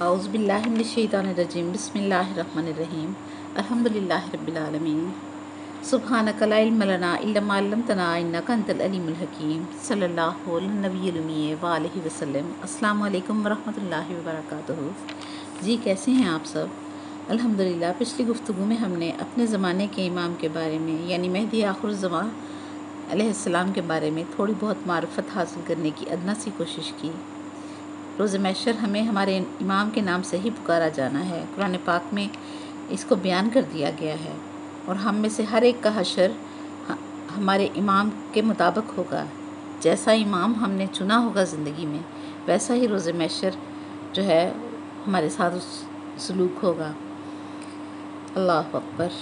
اعوذ باللہ من الشیطان الرجیم بسم اللہ الرحمن الرحیم الحمدللہ رب العالمین سبحانک لا علم لنا الا ما علمتنا انک انت العلیم الحکیم صلی اللہ علی النبی الامی وآلہ وسلم۔ السلام علیکم ورحمۃ اللہ وبرکاتہ۔ جی کیسے ہیں آپ سب؟ الحمدللہ پچھلی گفتگو میں ہم نے اپنے زمانے کے امام کے بارے میں یعنی مہدی آخر الزمان علیہ السلام کے بارے میں تھوڑی بہت معرفت حاصل کرنے کی ادنا سی کوشش کی۔ روز محشر ہمیں ہمارے امام کے نام سے ہی پکارا جانا ہے۔ قرآن پاک میں اس کو بیان کر دیا گیا ہے اور ہم میں سے ہر ایک کا حشر ہمارے امام کے مطابق ہوگا۔ جیسا امام ہم نے چنا ہوگا زندگی میں ویسا ہی روز محشر جو ہے ہمارے ساتھ سلوک ہوگا۔ اللہ اکبر۔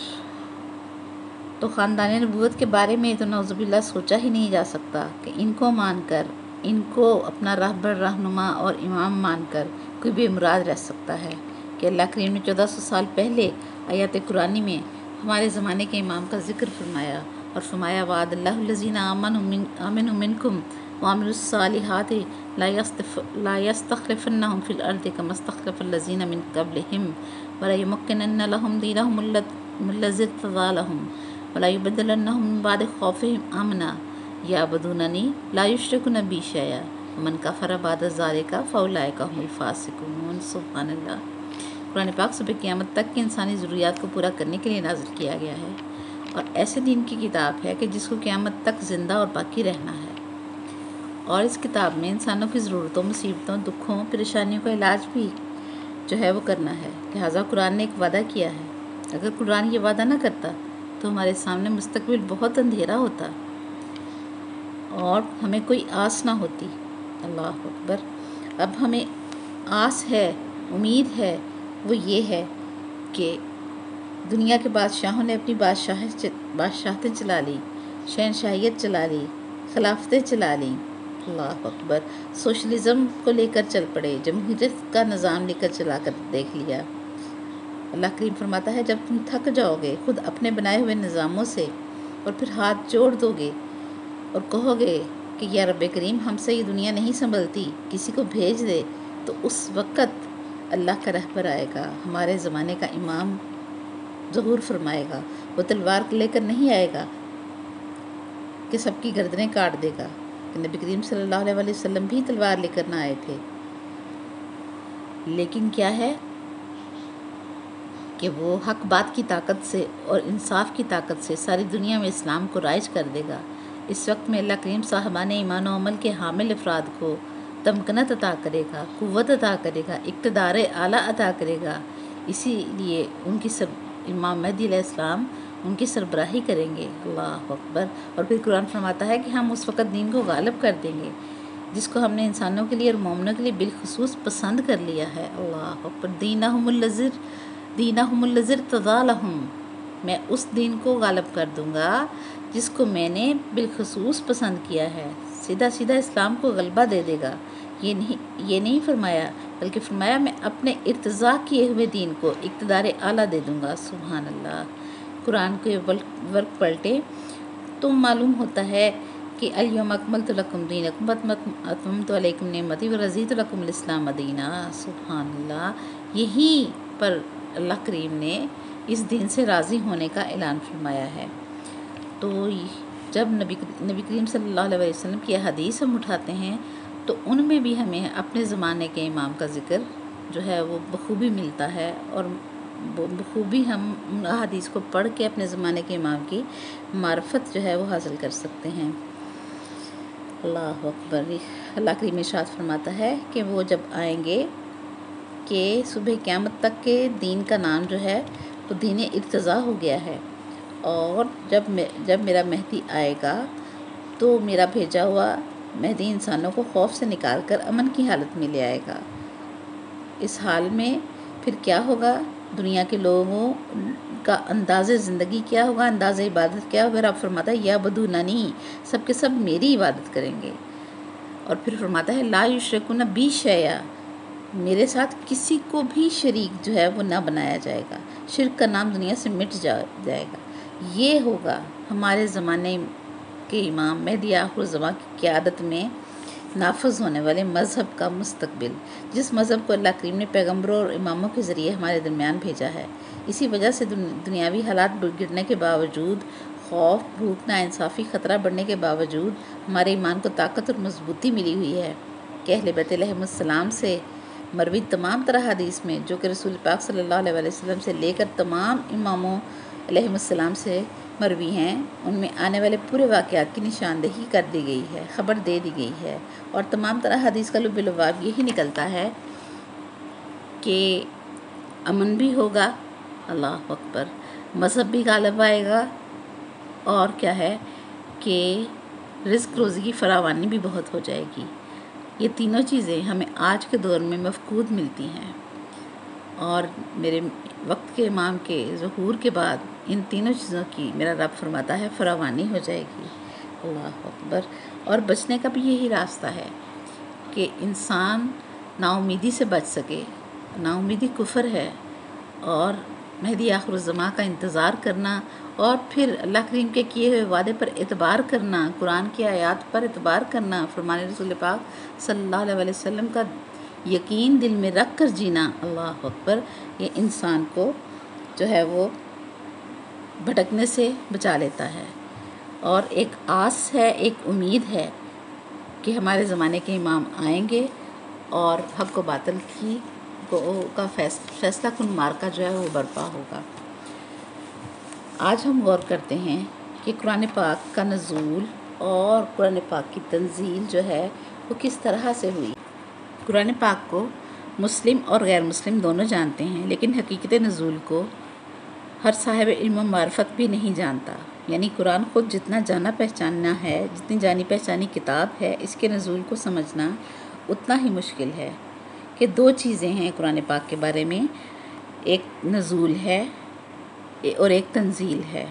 تو خاندان نبوت کے بارے میں تو نعوذ باللہ سوچا ہی نہیں جا سکتا کہ ان کو مان کر، ان کو اپنا راہبر رہنما اور امام مان کر کوئی بے مراد رہ سکتا ہے کہ اللہ کریم نے 1400 سال پہلے آیات قرآنی میں ہمارے زمانے کے امام کا ذکر فرمایا اور فرمایا وعد اللہ الذین آمنوا منکم وعملوا الصالحات لا یستخلفنہم فی الارض کما استخلف الذین من قبلہم ولایمکنن لہم دینہم الذی ارتضی لہم وَلَيُبَدِّلَنَّهُم مِّن بَعْدِ خَوْفِهِمْ أَمْنًا يَعْبُدُونَنِي لَا يُشْرِكُونَ بِي شَيْئًا وَمَن كَفَرَ بَعْدَ ذَلِكَ فَأُولَٰئِكَ هُمُ الْفَاسِقُونَ۔ سبحان اللہ۔ قرآن پاک صبح قیامت تک کی انسانی ضروریات کو پورا کرنے کے لیے نازل کیا گیا ہے اور ایسے دین کی کتاب ہے کہ جس کو قیامت تک زندہ اور باقی رہنا ہے، اور اس کتاب میں انسانوں کی ضرورتوں، مصیبتوں، دکھوں، پریشانیوں کا علاج بھی جو ہے وہ کرنا ہے۔ لہٰذا قرآن نے ایک وعدہ کیا ہے، اگر قرآن یہ وعدہ نہ کرتا تو ہمارے سامنے مستقبل بہت اندھیرا ہوتا اور ہمیں کوئی آس نہ ہوتی۔ اللہ اکبر۔ اب ہمیں آس ہے، امید ہے، وہ یہ ہے کہ دنیا کے بادشاہوں نے اپنی بادشاہتیں چلا لی، شہنشاہیت چلا لی، خلافتیں چلا لیں۔ اللہ اکبر۔ سوشلزم کو لے کر چل پڑے، جمہوریت کا نظام لے کر چلا کر دیکھ لیا۔ اللہ کریم فرماتا ہے جب تم تھک جاؤ گے خود اپنے بنائے ہوئے نظاموں سے اور پھر ہاتھ جوڑ دو گے اور کہو گے کہ یا رب کریم ہم سے یہ دنیا نہیں سنبھلتی، کسی کو بھیج دے، تو اس وقت اللہ کا رہبر آئے گا، ہمارے زمانے کا امام ظہور فرمائے گا۔ وہ تلوار لے کر نہیں آئے گا کہ سب کی گردنیں کاٹ دے گا، کہ نبی کریم صلی اللہ علیہ وسلم بھی تلوار لے کر نہ آئے تھے، لیکن کیا ہے کہ وہ حق بات کی طاقت سے اور انصاف کی طاقت سے ساری دنیا میں اسلام کو رائج کر دے گا۔ اس وقت میں اللہ کریم صاحبان ایمان و عمل کے حامل افراد کو تمکنت عطا کرے گا، قوت عطا کرے گا، اقتدار اعلیٰ عطا کرے گا۔ اسی لیے امام مہدی علیہ السلام ان کی سربراہی کریں گے۔ اللہ اکبر۔ اور پھر قرآن فرماتا ہے کہ ہم اس وقت دین کو غالب کر دیں گے جس کو ہم نے انسانوں کے لیے اور مومنوں کے لیے بالخصوص پسند کر لیا ہے۔ اللہ اکبر۔ دینہم الذی ارتضی لہم، میں اس دین کو غالب کر دوں گا جس کو میں نے بالخصوص پسند کیا ہے۔ سیدھا سیدھا اسلام کو غلبہ دے دے گا، یہ نہیں فرمایا بلکہ فرمایا میں اپنے ارتضا کیے ہوئے دین کو اقتدار اعلیٰ دے دوں گا۔ سبحان اللہ۔ قرآن کے ورق پلٹے تو معلوم ہوتا ہے کہ الیوم اکملت لکم دینکم واتممت علیکم نعمتی ورضیت لکم الاسلام دینا۔ سبحان اللہ۔ یہیں پر اللہ کریم نے اس دین سے راضی ہونے کا اعلان فرمایا ہے۔ تو جب نبی کریم صلی اللہ علیہ وسلم کی حدیث ہم اٹھاتے ہیں تو ان میں بھی ہمیں اپنے زمانے کے امام کا ذکر جو ہے وہ بخوبی ملتا ہے، اور بخوبی ہم ان حدیث کو پڑھ کے اپنے زمانے کے امام کی معرفت جو ہے وہ حاصل کر سکتے ہیں۔ اللہ اکبر۔ اللہ کریم ارشاد فرماتا ہے کہ وہ جب آئیں گے کہ صبح قیامت تک کے دین کا نام جو ہے وہ دین ارتضا ہو گیا ہے، اور جب میرا مہدی آئے گا تو میرا بھیجا ہوا مہدی انسانوں کو خوف سے نکال کر امن کی حالت میں لے آئے گا۔ اس حال میں پھر کیا ہوگا؟ دنیا کے لوگوں کا انداز زندگی کیا ہوگا، انداز عبادت کیا ہوگا؟ رب فرماتا ہے یعبدوننی، سب کے سب میری عبادت کریں گے، اور پھر فرماتا ہے لا یشرکون بی شیئا، میرے ساتھ کسی کو بھی شریک جو ہے وہ نہ بنایا جائے گا، شرک کا نام دنیا سے مٹ جائے گا۔ یہ ہوگا ہمارے زمانے کے امام مہدی آخر الزمان کی قیادت میں نافذ ہونے والے مذہب کا مستقبل، جس مذہب کو اللہ کریم نے پیغمبروں اور اماموں کے ذریعے ہمارے درمیان بھیجا ہے۔ اسی وجہ سے دنیاوی حالات بگڑنے کے باوجود، خوف، بھوک، ناانصافی، خطرہ بڑھنے کے باوجود ہمارے ایمان کو طاقت اور مضبوطی ملی ہوئی ہے کہ اہل بیت علیہ السلام سے مروی تمام طرح حدیث میں، جو کہ رسول پاک صلی اللہ علیہ وسلم سے لے کر تمام اماموں علیہ السلام سے مروی ہیں، ان میں آنے والے پورے واقعات کی نشاندہی کر دی گئی ہے، خبر دے دی گئی ہے، اور تمام طرح حدیث کا لب لباب یہی نکلتا ہے کہ امن بھی ہوگا، اللہ اکبر، مذہب بھی غالب آئے گا، اور کیا ہے کہ رزق روزی کی فراوانی بھی بہت ہو جائے گی۔ یہ تینوں چیزیں ہمیں آج کے دور میں مفقود ملتی ہیں، اور میرے وقت کے امام کے ظہور کے بعد ان تینوں چیزوں کی میرا رب فرماتا ہے فراوانی ہو جائے گی، اللہ اکبر۔ اور بچنے کا بھی یہی راستہ ہے کہ انسان نا امیدی سے بچ سکے۔ نا امیدی کفر ہے، اور مہدی آخر الزماں کا انتظار کرنا، اور پھر اللہ کریم کے کیے ہوئے وعدے پر اعتبار کرنا، قرآن کی آیات پر اعتبار کرنا، فرمان رسول پاک صلی اللہ علیہ وسلم کا یقین دل میں رکھ کر جینا، اللہ اکبر، یہ انسان کو جو ہے وہ بھٹکنے سے بچا لیتا ہے۔ اور ایک آس ہے، ایک امید ہے کہ ہمارے زمانے کے امام آئیں گے اور حق و باطل کا فیصلہ کن مارکا جو ہے وہ برپا ہوگا۔ آج ہم غور کرتے ہیں کہ قرآن پاک کا نزول اور قرآن پاک کی تنزیل جو ہے وہ کس طرح سے ہوئی۔ قرآن پاک کو مسلم اور غیر مسلم دونوں جانتے ہیں، لیکن حقیقت نزول کو ہر صاحب علم و معرفت بھی نہیں جانتا۔ یعنی قرآن خود جتنا جانا پہچاننا ہے، جتنی جانی پہچانی کتاب ہے، اس کے نزول کو سمجھنا اتنا ہی مشکل ہے۔ کہ دو چیزیں ہیں قرآن پاک کے بارے میں، ایک نزول ہے اور ایک تنزیل ہے۔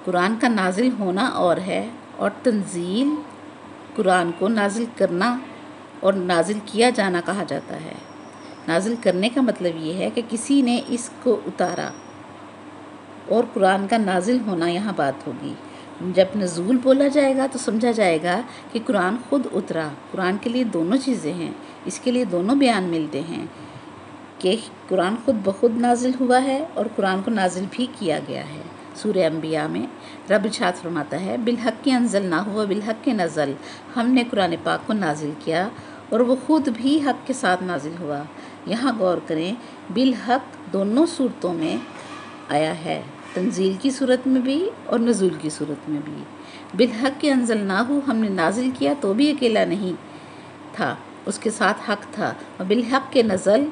قرآن کا نازل ہونا اور ہے، اور تنزیل قرآن کو نازل کرنا اور نازل کیا جانا کہا جاتا ہے۔ نازل کرنے کا مطلب یہ ہے کہ کسی نے اس کو اتارا، اور قرآن کا نازل ہونا یہاں بات ہوگی۔ جب نزول بولا جائے گا تو سمجھا جائے گا کہ قرآن خود اترا۔ قرآن کے لیے دونوں چیزیں ہیں، اس کے لیے دونوں بیان ملتے ہیں کہ قرآن خود بخود نازل ہوا ہے اور قرآن کو نازل بھی کیا گیا ہے۔ سورہ انبیاء میں رب ارشاد فرماتا ہے، بالحق انزلناہ و بالحق نزل، ہم نے قرآن پاک کو نازل کیا اور وہ خود بھی حق کے ساتھ نازل ہوا۔ یہاں غور کریں، بالحق دونوں صورتوں میں آیا ہے، تنزیل کی صورت میں بھی اور نزول کی صورت میں بھی۔ بالحق انزلناہ، ہم نے نازل کیا تو بھی اکیلا نہیں تھا، اس کے ساتھ حق تھا، اور بالحق کے نزل،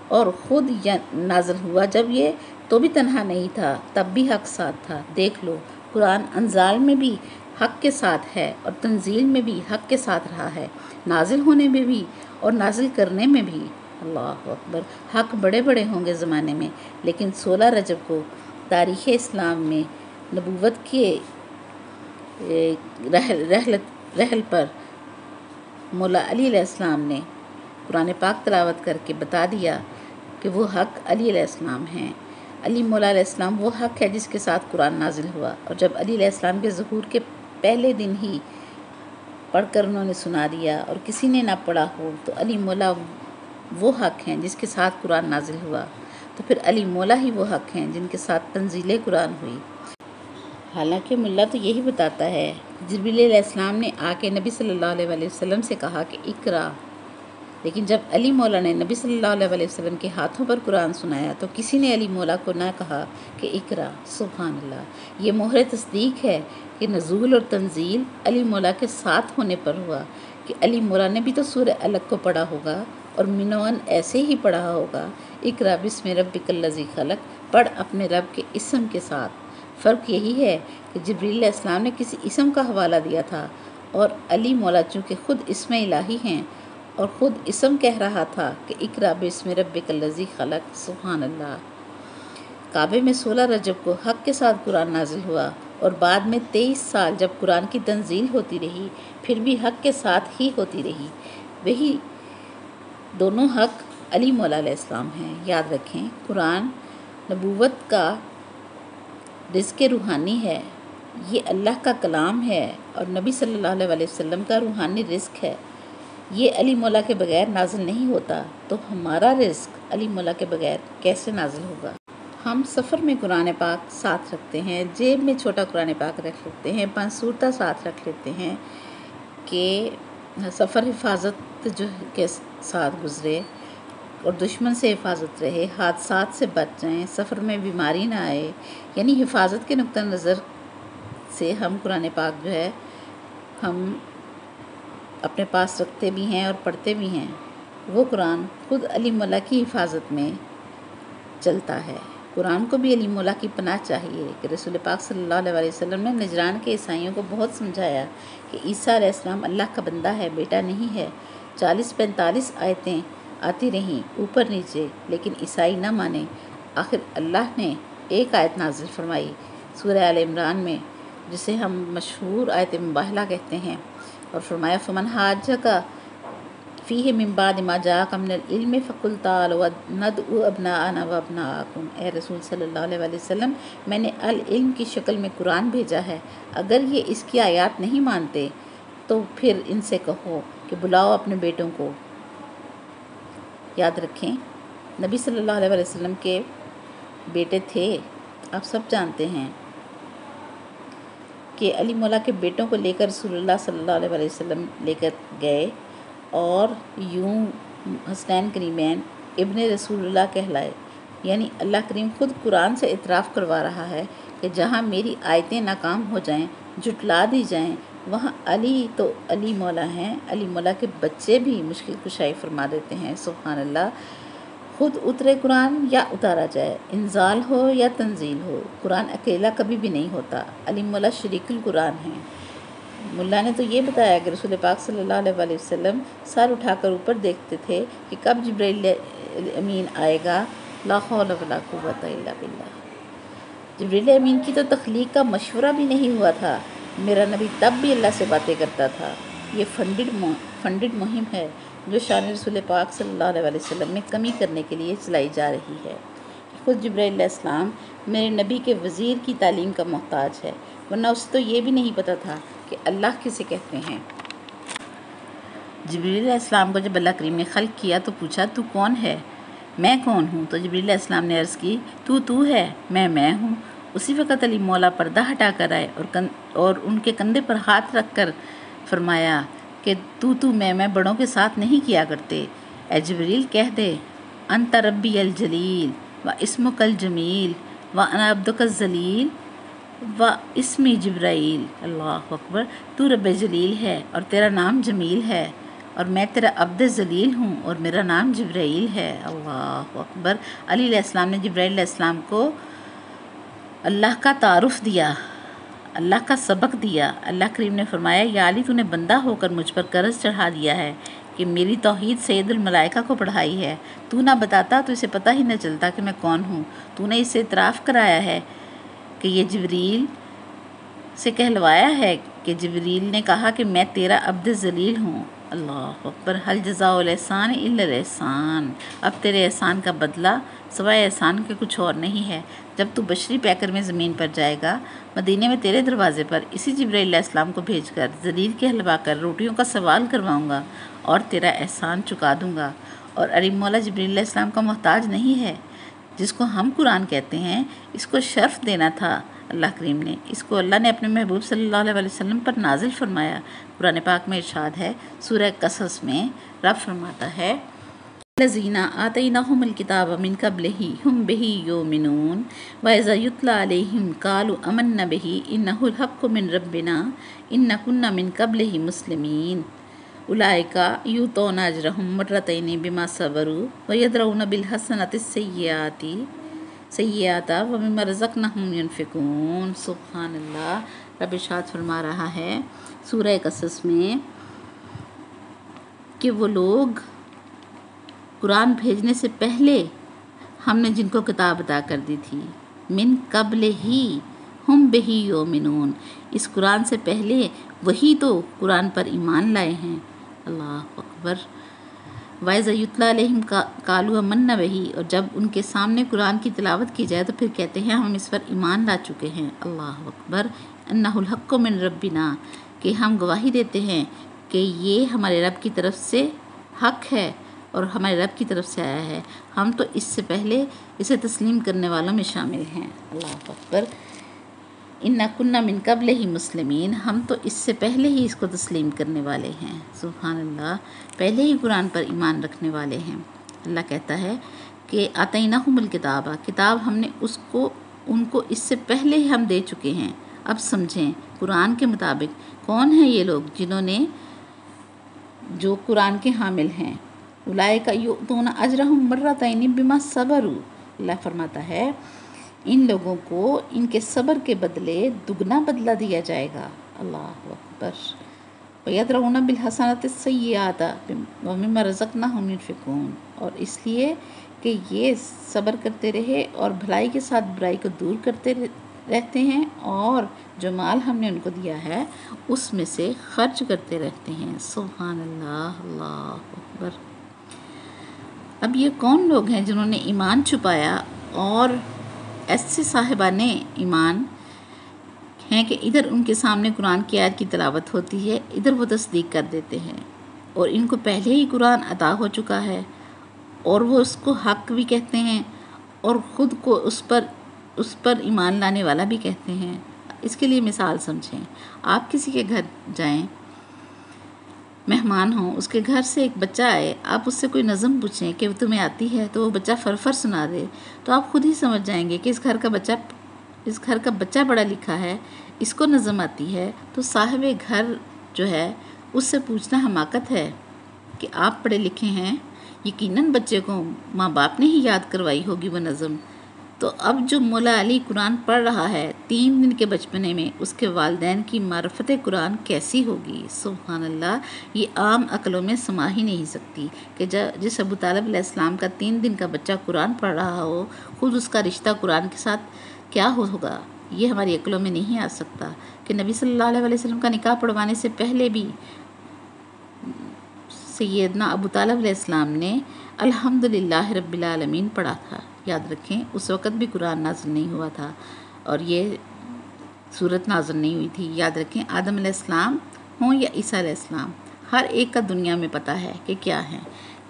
اور خود نازل ہوا جب یہ تو بھی تنہا نہیں تھا، تب بھی حق ساتھ تھا۔ دیکھ لو، قرآن انزال میں بھی حق کے ساتھ ہے اور تنزیل میں بھی حق کے ساتھ رہا ہے، نازل ہونے میں بھی اور نازل کرنے میں بھی، اللہ اکبر۔ حق بڑے بڑے ہوں گے زمانے میں، لیکن 16 رجب کو تاریخ اسلام میں نبوت کے رحل پر مولا علی علیہ السلام نے قرآن پاک تلاوت کر کے بتا دیا کہ وہ حق علی علیہ السلام ہیں۔ علی مولا علیہ السلام وہ حق ہے جس کے ساتھ قرآن نازل ہوا، اور جب علی علیہ السلام کے ظہور کے پہلے دن ہی پڑھ کر انہوں نے سنا دیا اور کسی نے نہ پڑھا ہو، تو علی مولا وہ حق ہیں جس کے ساتھ قرآن نازل ہوا، تو پھر علی مولا ہی وہ حق ہیں جن کے ساتھ تنزیل قرآن ہوئی۔ حالانکہ ملا تو یہی بتاتا ہے، جبریل علیہ السلام نے آ کے نبی صلی اللہ علیہ وسلم سے کہا کہ اقرا، لیکن جب علی مولا نے نبی صلی اللہ علیہ وسلم کے ہاتھوں پر قرآن سنایا تو کسی نے علی مولا کو نہ کہا کہ اقرا۔ سبحان اللہ، یہ مہر تصدیق ہے کہ نزول اور تنزیل علی مولا کے ساتھ ہونے پر ہوا، کہ علی مولا نے بھی تو سورہ الگ کو پڑھا ہوگا اور منون ایسے ہی پڑھا ہوگا، اقرا بسم ربک الذی خلق، پڑھ اپنے رب کے اسم کے ساتھ۔ فرق یہی ہے کہ جبریل علیہ السلام نے کسی اسم کا حوالہ دیا تھا، اور علی مولا چونکہ خود اسم الہی ہیں اور خود اسم کہہ رہا تھا کہ اقرا بسم ربک الذی خلق۔ سبحان اللہ۔ کعبے میں 16 رجب کو حق کے ساتھ قرآن نازل ہوا، اور بعد میں 23 سال جب قرآن کی تنزیل ہوتی رہی، پھر بھی حق کے ساتھ ہی ہوتی رہی۔ وہی دونوں حق علی مولا علیہ السلام ہیں۔ یاد رکھیں، قرآن نبوت کا رزق روحانی ہے، یہ اللہ کا کلام ہے، اور نبی صلی اللہ علیہ وسلم کا روحانی رزق ہے۔ یہ علی مولا کے بغیر نازل نہیں ہوتا، تو ہمارا رزق علی مولا کے بغیر کیسے نازل ہوگا؟ ہم سفر میں قرآن پاک ساتھ رکھتے ہیں، جیب میں چھوٹا قرآن پاک رکھ لیتے ہیں، 5 سورتیں ساتھ رکھ لیتے ہیں کہ سفر حفاظت جو کے ساتھ گزرے اور دشمن سے حفاظت رہے، حادثات سے بچ جائیں، سفر میں بیماری نہ آئے۔ یعنی حفاظت کے نقطہ نظر سے ہم قرآن پاک جو ہے ہم اپنے پاس رکھتے بھی ہیں اور پڑھتے بھی ہیں۔ وہ قرآن خود علی مولا کی حفاظت میں چلتا ہے۔ قرآن کو بھی علی مولا کی پناہ چاہیے کہ رسول پاک صلی اللہ علیہ وسلم نے نجران کے عیسائیوں کو بہت سمجھایا کہ عیسیٰ علیہ السلام اللہ کا بندہ ہے، بیٹا نہیں ہے۔ 40-45 آیتیں آتی رہیں اوپر نیچے، لیکن عیسائی نہ مانے۔ آخر اللہ نے ایک آیت نازل فرمائی سورہ آل عمران میں، جسے ہم مشہور آیت مباہلہ کہتے ہیں، اور فرمایا فمن حاجک فیہ من بعد ما جاءک من العلم فقل تعالوا ندعو ابناءنا وابناءکم۔ اے رسول صلی اللہ علیہ وسلم، میں نے العلم کی شکل میں قرآن بھیجا ہے، اگر یہ اس کی آیات نہیں مانتے تو پھر ان سے کہو کہ بلاؤ اپنے بیٹوں کو۔ یاد رکھیں نبی صلی اللہ علیہ وسلم کے بیٹے تھے، آپ سب جانتے ہیں کہ علی مولا کے بیٹوں کو لے کر رسول اللہ صلی اللہ علیہ وسلم لے کر گئے، اور یوں حسنین کریمین ابن رسول اللہ کہلائے۔ یعنی اللہ کریم خود قرآن سے اعتراف کروا رہا ہے کہ جہاں میری آیتیں ناکام ہو جائیں، جھٹلا دی جائیں، وہاں علی تو علی مولا ہیں، علی مولا کے بچے بھی مشکل کشائی فرما دیتے ہیں۔ سبحان اللہ۔ خود اترے قرآن یا اتارا جائے، انزال ہو یا تنزیل ہو، قرآن اکیلا کبھی بھی نہیں ہوتا، علی مولا شریک القرآن ہیں۔ ملا نے تو یہ بتایا کہ رسول پاک صلی اللہ علیہ وسلم سر اٹھا کر اوپر دیکھتے تھے کہ کب جبرائیل امین آئے گا، لا حول ولا قوت الا باللہ۔ جبرائیل امین کی تو تخلیق کا مشورہ بھی نہیں ہوا تھا، میرا نبی تب بھی اللہ سے باتیں کرتا تھا۔ یہ فنڈڈ مہم ہے جو شان رسول پاک صلی اللہ علیہ وسلم میں کمی کرنے کے لیے چلائی جا رہی ہے۔ خود جبرائیل علیہ السلام میرے نبی کے وزیر کی تعلیم کا محتاج ہے، ورنہ اسے تو یہ بھی نہیں پتہ تھا کہ اللہ کسے کہتے ہیں۔ جبرائیل علیہ السلام کو جب اللہ کریم نے خلق کیا تو پوچھا تو کون ہے؟ میں کون ہوں؟ تو جبرائیل علیہ السلام نے عرض کی تو ہے، میں ہوں۔ اسی وقت علی مولا پردہ ہٹا کر آئے اور ان کے کندھے پر ہاتھ رکھ کر فرمایا کہ تو میں بڑوں کے ساتھ نہیں کیا کرتے۔ اے جبرائیل کہہ دے انت ربی الجلیل و اسمک الجمیل و انا عبدک الذلیل و اسمی جبرائیل۔ اللہ اکبر۔ تو رب جلیل ہے اور تیرا نام جمیل ہے، اور میں تیرا عبد ذلیل ہوں اور میرا نام جبرائیل ہے۔ اللہ اکبر۔ علی علیہ السلام نے جبرائیل علیہ السلام کو اللہ کا تعارف دیا، اللہ کا سبق دیا۔ اللہ کریم نے فرمایا یا علی تو نے بندہ ہو کر مجھ پر قرض چڑھا دیا ہے کہ میری توحید سید الملائکہ کو پڑھائی ہے، تو نہ بتاتا تو اسے پتہ ہی نہ چلتا کہ میں کون ہوں۔ تو نے اسے اعتراف کرایا ہے کہ یہ جبریل سے کہلوایا ہے کہ جبریل نے کہا کہ میں تیرا عبد ذلیل ہوں۔ اللہ اکبر۔ حل جزاء الاحسان الا الاحسان۔ اب تیرے احسان کا بدلہ سوائے احسان کے کچھ اور نہیں ہے۔ جب تو بشری پیکر میں زمین پر جائے گا، مدینے میں تیرے دروازے پر اسی جبرائیل علیہ السلام کو بھیج کر ذلیل کہلوا کر روٹیوں کا سوال کرواؤں گا اور تیرا احسان چکا دوں گا۔ اور علی مولا جبرائیل علیہ السلام کا محتاج نہیں ہے، جس کو ہم قرآن کہتے ہیں، اس کو شرف دینا تھا اللہ کریم نے، اس کو اللہ نے اپنے محبوب صلی اللہ علیہ وسلم پر نازل فرمایا۔ قرآن پاک میں ارشاد ہے، سورہ قصص میں رب فرماتا ہے الذین آتیناہم الکتاب من قبلہ ہم بہ یؤمنون وَإِذَا یتلی علیہم قالوا آمنا بہ انہ الحق من ربنا انا کنا من قبلہ مسلمین اولئک یؤتون اجرہم مرتین بما صبروا ویدرؤون بالحسنۃ السیئۃ ومما رزقناہم ینفقون۔ سبحان اللہ۔ رب ارشاد فرما رہا ہے سورہ قصص میں کہ وہ لوگ قرآن بھیجنے سے پہلے ہم نے جن کو کتاب عطا کر دی تھی، من قبل ہی ہم بہی یؤمنون، اس قرآن سے پہلے وہی تو قرآن پر ایمان لائے ہیں۔ اللہ اکبر۔ وَإِذَا یُتْلَىٰ عَلَيْهِمْ قَالُوا آمَنَّا بِهِ، اور جب ان کے سامنے قرآن کی تلاوت کی جائے تو پھر کہتے ہیں ہم اس پر ایمان لا چکے ہیں۔ اللہ اکبر۔ اِنَّهُ الْحَقُّ مِن رَبِّنَا، کہ ہم گواہی دیتے ہیں کہ یہ ہمارے رب کی طرف سے حق ہے اور ہمارے رب کی طرف سے آیا ہے، ہم تو اس سے پہلے اسے تسلیم کرنے والوں میں شامل ہیں۔ اللہ اکبر۔ اِنَّا كُنَّا مِن قَبْلِهِ مُسْلِمِينَ، ہم تو اس سے پہلے ہی اس کو تسلیم کرنے والے ہیں۔ سبحان اللہ، پہلے ہی قرآن پر ایمان رکھنے والے ہیں۔ اللہ کہتا ہے کہ آتَيْنَاهُمُ الْكِتَابَ، کتاب ہم نے ان کو اس سے پہلے ہی ہم دے چکے ہیں۔ اب سمجھیں قرآن کے مطابق کون ہیں یہ لوگ جو قرآن کے حامل ہیں۔ اولئک یؤتون اجرہم مرتین بما صبروا، اللہ فرماتا ہے ان لوگوں کو ان کے صبر کے بدلے دگنا بدلہ دیا جائے گا۔ اللہ اکبر۔ وَيَدْرَؤُونَ بِالْحَسَنَةِ السَّيِّئَةَ وَمِمَّا رَزَقْنَاهُمْ يُنْفِقُونَ، اور اس لیے کہ یہ صبر کرتے رہے اور بھلائی کے ساتھ برائی کو دور کرتے رہتے ہیں، اور جو مال ہم نے ان کو دیا ہے اس میں سے خرچ کرتے رہتے ہیں۔ سبحان اللہ، اللہ اکبر۔ اب یہ کون لوگ ہیں جنہوں نے ایمان چھپایا، اور ایسے صاحبان ایمان ہیں کہ ادھر ان کے سامنے قرآن کی آیت کی تلاوت ہوتی ہے، ادھر وہ تصدیق کر دیتے ہیں، اور ان کو پہلے ہی قرآن عطا ہو چکا ہے اور وہ اس کو حق بھی کہتے ہیں اور خود کو اس پر ایمان لانے والا بھی کہتے ہیں۔ اس کے لیے مثال سمجھیں، آپ کسی کے گھر جائیں، مہمان ہوں، اس کے گھر سے ایک بچہ آئے، آپ اس سے کوئی نظم پوچھیں کہ وہ تمہیں آتی ہے، تو وہ بچہ فرفر سنا دے، تو آپ خود ہی سمجھ جائیں گے کہ اس گھر کا بچہ پڑھا لکھا ہے، اس کو نظم آتی ہے، تو صاحب گھر جو ہے اس سے پوچھنا حماقت ہے کہ آپ پڑھے لکھے ہیں، یقیناً بچے کو ماں باپ نے ہی یاد کروائی ہوگی وہ نظم۔ تو اب جو مولا علی قرآن پڑھ رہا ہے 3 دن کے بچپنے میں، اس کے والدین کی معرفت قرآن کیسی ہوگی؟ سبحان اللہ، یہ عام عقلوں میں سما ہی نہیں سکتی کہ جس ابو طالب علیہ السلام کا 3 دن کا بچہ قرآن پڑھ رہا ہو، خود اس کا رشتہ قرآن کے ساتھ کیا ہوگا، یہ ہماری عقلوں میں نہیں آ سکتا کہ نبی صلی اللہ علیہ وسلم کا نکاح پڑھوانے سے پہلے بھی سیدنا ابو طالب علیہ السلام نے الحمدللہ رب العالمین پڑھا تھا۔ یاد رکھیں اس وقت بھی قرآن نازل نہیں ہوا تھا اور یہ سورت نازل نہیں ہوئی تھی۔ یاد رکھیں آدم علیہ السلام ہوں یا عیسیٰ علیہ السلام، ہر ایک کا دنیا میں پتہ ہے کہ کیا ہیں،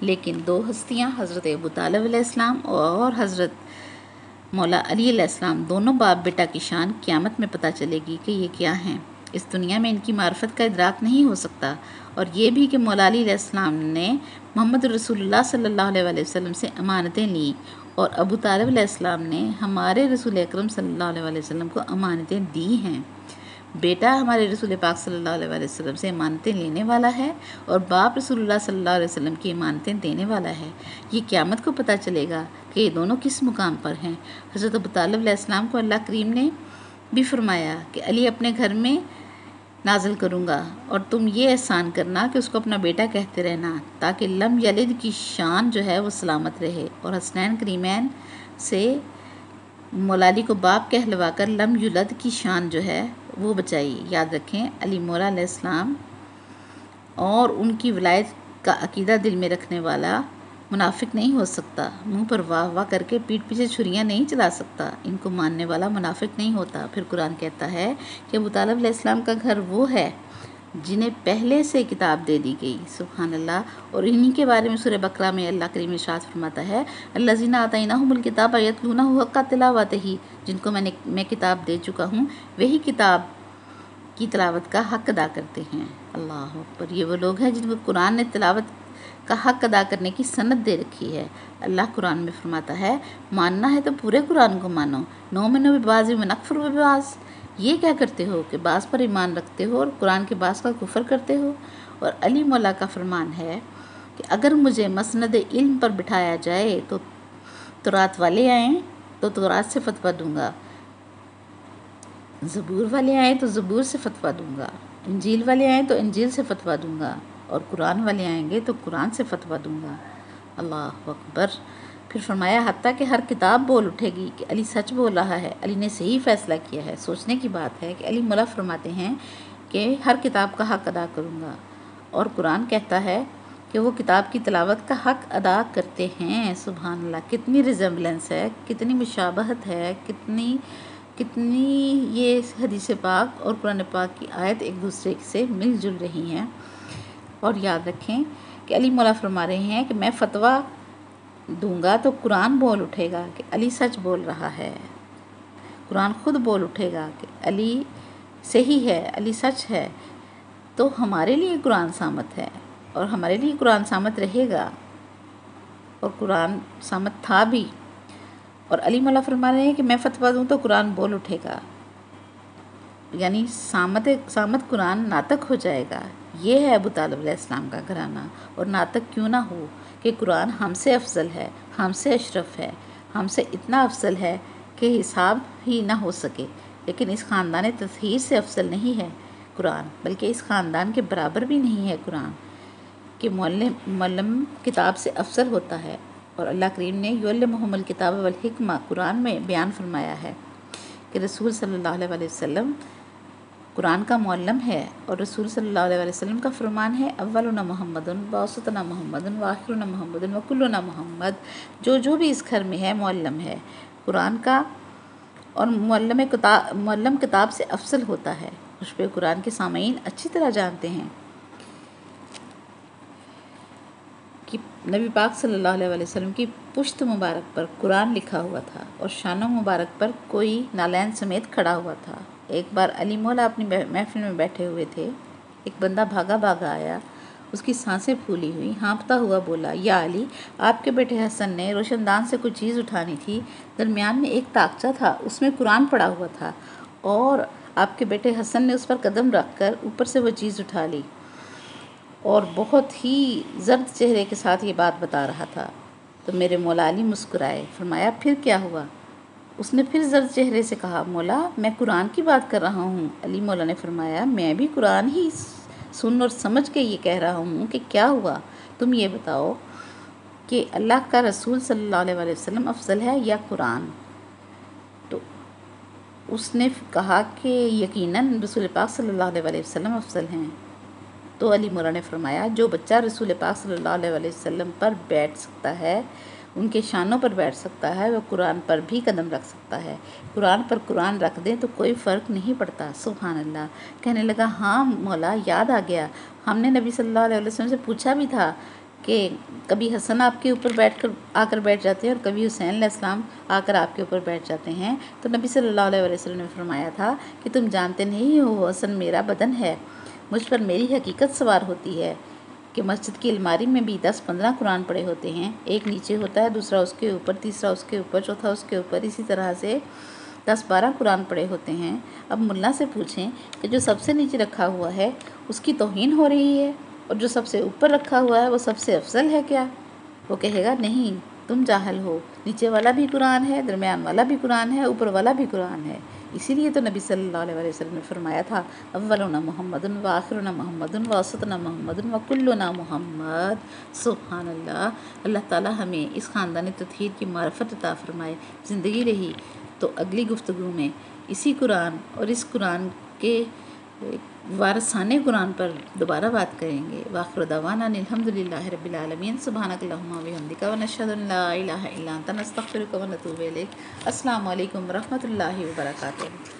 لیکن 2 ہستیاں حضرت ابو طالب علیہ السلام اور حضرت مولا علی علیہ السلام، دونوں باپ بیٹا کی شان قیامت میں پتہ چلے گی کہ یہ کیا ہیں۔ اس دنیا میں ان کی معرفت کا ادراک نہیں ہو سکتا، اور یہ بھی کہ مولا علی علیہ السلام نے محمد رسول اللہ صلی اللہ علیہ وسلم سے امانتیں لیں، اور ابو طالب علیہ السلام نے ہمارے رسول اکرم صلی اللہ علیہ وسلم کو امانتیں دی ہیں۔ بیٹا ہمارے رسول پاک صلی اللہ علیہ وسلم سے امانتیں لینے والا ہے، اور باپ رسول اللہ صلی اللہ علیہ وسلم کی امانتیں دینے والا ہے۔ یہ قیامت کو پتہ چلے گا کہ یہ دونوں کس مقام پر ہیں۔ حضرت ابو طالب علیہ السلام کو اللہ کریم نے بھی فرمایا کہ علی اپنے گھر میں نازل کروں گا، اور تم یہ احسان کرنا کہ اس کو اپنا بیٹا کہتے رہنا، تاکہ لم یلد کی شان جو ہے وہ سلامت رہے، اور حسنین کریمین سے مولا علی کو باپ کہلوا کر لم یلد کی شان جو ہے وہ بچائی۔ یاد رکھیں علی مولا علیہ السلام اور ان کی ولایت کا عقیدہ دل میں رکھنے والا منافق نہیں ہو سکتا، منہ پر واہ واہ کر کے پیٹھ پیچھے چھریاں نہیں چلا سکتا، ان کو ماننے والا منافق نہیں ہوتا۔ پھر قرآن کہتا ہے کہ ابو طالب علیہ السلام کا گھر وہ ہے جنہیں پہلے سے کتاب دے دی گئی۔ سبحان اللہ۔ اور انہی کے بارے میں سورہ بقرہ میں اللہ کریم ارشاد فرماتا ہے الذین آتیناہم الکتاب یتلونہ حق تلاوتہ، جن کو میں کتاب دے چکا ہوں وہی کتاب کی تلاوت کا حق ادا کرتے ہیں۔ اللہ اکبر۔ یہ وہ لوگ ہیں جن کو قرآن نے تلاوت کا حق ادا کرنے کی سند دے رکھی ہے۔ اللہ قرآن میں فرماتا ہے ماننا ہے تو پورے قرآن کو مانو، نؤمن ببعض ونکفر ببعض، یہ کیا کرتے ہو کہ بعض پر ایمان رکھتے ہو اور قرآن کے بعض کا کفر کرتے ہو۔ اور علی مولا کا فرمان ہے کہ اگر مجھے مسند علم پر بٹھایا جائے تو تورات والے آئیں تو تورات سے فتویٰ دوں گا، زبور والے آئیں تو زبور سے فتویٰ دوں گا، انجیل والے آئیں تو انجیل سے فتویٰ دوں گا، اور قرآن والے آئیں گے تو قرآن سے فتویٰ دوں گا۔ اللہ اکبر۔ پھر فرمایا حتیٰ کہ ہر کتاب بول اٹھے گی کہ علی سچ بول رہا ہے، علی نے صحیح فیصلہ کیا ہے۔ سوچنے کی بات ہے کہ علی مولا فرماتے ہیں کہ ہر کتاب کا حق ادا کروں گا، اور قرآن کہتا ہے کہ وہ کتاب کی تلاوت کا حق ادا کرتے ہیں۔ سبحان اللہ، کتنی ریزمبلنس ہے، کتنی مشابہت ہے، کتنی یہ حدیث پاک اور قرآن پاک کی آیت ایک دوسرے سے مل جل رہی ہیں اور یاد رکھیں کہ علی مولا فرما رہے ہیں کہ میں فتویٰ دوں گا تو قرآن بول اٹھے گا کہ علی سچ بول رہا ہے، قرآن خود بول اٹھے گا کہ علی صحیح ہے، علی سچ ہے، تو ہمارے لیے قرآن صامت ہے اور ہمارے لیے قرآن صامت رہے گا، اور قرآن صامت تھا بھی۔ اور علی مولا فرما رہے ہیں کہ میں فتویٰ دوں تو قرآن بول اٹھے گا، یعنی صامت قرآن ناطق ہو جائے گا۔ یہ ہے ابو طالب علیہ السلام کا گھرانہ، اور ناطق کیوں نہ ہو کہ قرآن ہم سے افضل ہے، ہم سے اشرف ہے، ہم سے اتنا افضل ہے کہ حساب ہی نہ ہو سکے، لیکن اس خاندان تطہیر سے افضل نہیں ہے قرآن، بلکہ اس خاندان کے برابر بھی نہیں ہے قرآن کہ معلم کتاب سے افضل ہوتا ہے۔ اور اللہ کریم نے یعلمہم الکتاب والحکمہ قرآن میں بیان فرمایا ہے کہ رسول صلی اللہ علیہ وسلم قرآن کا معلم ہے، اور رسول صلی اللہ علیہ وسلم کا فرمان ہے اولنا محمد واوسطنا محمد وآخرنا محمد وکلنا محمد، جو بھی اس گھر میں ہے معلم ہے قرآن کا، اور معلم کتاب سے افضل ہوتا ہے۔ اس پہ قرآن کے سامعین اچھی طرح جانتے ہیں کہ نبی پاک صلی اللہ علیہ وسلم کی پشت مبارک پر قرآن لکھا ہوا تھا، اور شانوں مبارک پر کوئی نالین سمیت کھڑا ہوا تھا۔ ایک بار علی مولا اپنی محفل میں بیٹھے ہوئے تھے، ایک بندہ بھاگا آیا، اس کی سانسیں پھولی ہوئی، ہانپتا ہوا بولا، یا علی، آپ کے بیٹے حسن نے روشن دان سے کوئی چیز اٹھانی تھی، درمیان میں ایک تاقچہ تھا، اس میں قرآن پڑا ہوا تھا، اور آپ کے بیٹے حسن نے اس پر قدم رکھ کر اوپر سے وہ چیز اٹھا لی، اور بہت ہی زرد چہرے کے ساتھ یہ بات بتا رہا تھا۔ تو میرے مولا علی مسکرائے، فرمایا پھر کیا ہوا؟ اس نے پھر زرد چہرے سے کہا، مولا میں قرآن کی بات کر رہا ہوں۔ علی مولا نے فرمایا، میں بھی قرآن ہی سن اور سمجھ کے یہ کہہ رہا ہوں کہ کیا ہوا، تم یہ بتاؤ کہ اللہ کا رسول صلی اللہ علیہ وسلم افضل ہے یا قرآن؟ تو اس نے کہا کہ یقیناً رسول پاک صلی اللہ علیہ وسلم افضل ہیں۔ تو علی مولا نے فرمایا، جو بچہ رسول پاک صلی اللہ علیہ وسلم پر بیٹھ سکتا ہے، ان کے شانوں پر بیٹھ سکتا ہے، وہ قرآن پر بھی قدم رکھ سکتا ہے۔ قرآن پر قرآن رکھ دیں تو کوئی فرق نہیں پڑتا۔ سبحان اللہ۔ کہنے لگا، ہاں مولا، یاد آ گیا، ہم نے نبی صلی اللہ علیہ وسلم سے پوچھا بھی تھا کہ کبھی حسن آپ کے اوپر آ کر بیٹھ جاتے ہیں اور کبھی حسین علیہ السلام آ کر آپ کے اوپر بیٹھ جاتے ہیں، تو نبی صلی اللہ علیہ وسلم نے فرمایا تھا کہ تم جانتے نہیں ہو حسن میرا بدن ہے، مجھ پر میری حقیقت سوار ہوتی ہے کہ مسجد کی الماری میں بھی 10-15 قرآن پڑے ہوتے ہیں، ایک نیچے ہوتا ہے، دوسرا اس کے اوپر، تیسرا اس کے اوپر، چوتھا اس کے اوپر، اسی طرح سے 10-12 قرآن پڑے ہوتے ہیں۔ اب ملا سے پوچھیں کہ جو سب سے نیچے رکھا ہوا ہے اس کی توہین ہو رہی ہے، اور جو سب سے اوپر رکھا ہوا ہے وہ سب سے افضل ہے کیا؟ وہ کہے گا، نہیں، تم جاہل ہو، نیچے والا بھی قرآن ہے، درمیان والا بھی قرآن ہے، اوپر والا بھی قرآن ہے۔ اسی لیے تو نبی صلی اللہ علیہ وسلم نے فرمایا تھا، اولنا محمد وآخرنا محمد واسطنا محمد وکلنا محمد۔ سبحان اللہ۔ اللہ تعالی ہمیں اس خاندان تطہیر کی معرفت عطا فرمائے۔ زندگی رہی تو اگلی گفتگو میں اسی قرآن اور اس قرآن کے وارثان قرآن پر دوبارہ بات کریں گے۔ وآخر دعوانا الحمدللہ رب العالمین۔ سبحانک اللہم وبحمدک ونشہد ان لا الہ الا انت نستغفرک ونتوب الیک۔ السلام علیکم ورحمۃ اللہ وبرکاتہ۔